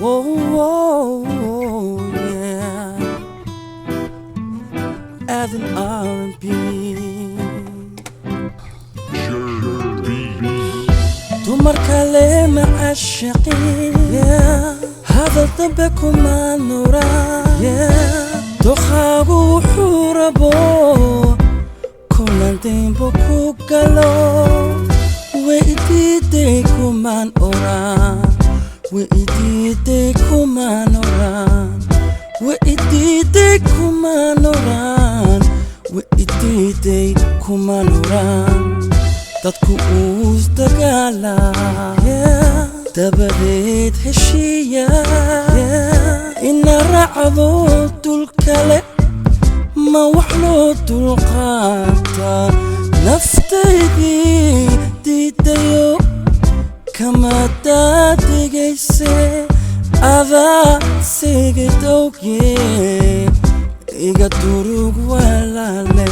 Whoa, yeah. Evan R&B. دمر كلام عالشقي هذا طبكم ما نورا تخابو حوربو كل تيمبو كوكالو وإيديكم من أوران وإيديكم من أوران وإيديكم من أوران وإيديكم من أوران dadku uus dagaala dabadeed heshiiya ina raacdo dul kale ma wax loo dulqaata naftaydii diidayo kama daadegayse adaa sigidowge iga durug walaale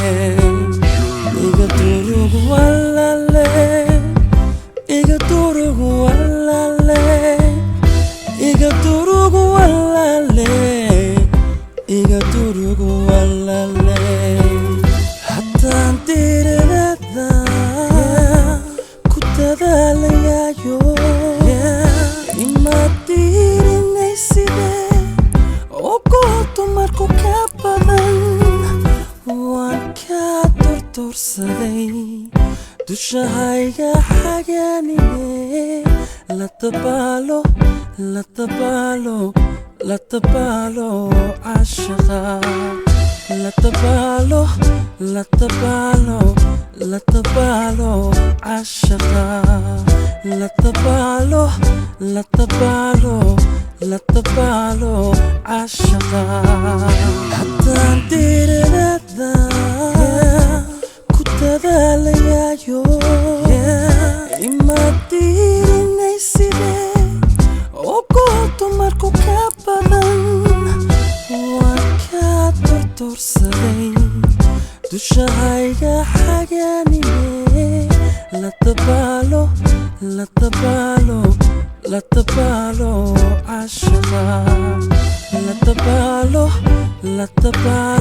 iga durug walaale iga durug walaale iga durug walaale iga durug walaale hataan dirirada ku dadaalayayo ima diirinayside ogooto marku ka badan waan ka dorsaday dushahayga xaganine la tabaalo la tabaalo la tabaalo ashaqa la tabaalo la tabaalo la tabaalo ashaqa la tabaalo la tabaalo la tabaalo ashaqa hatta dirirada dadalayayo ima diirinayside ogooto marku ka badan waan ka dorsaday dushahayga xaganine la tabaalo la tabaalo la tabaalo ashaqa la tabaalo la tabaalo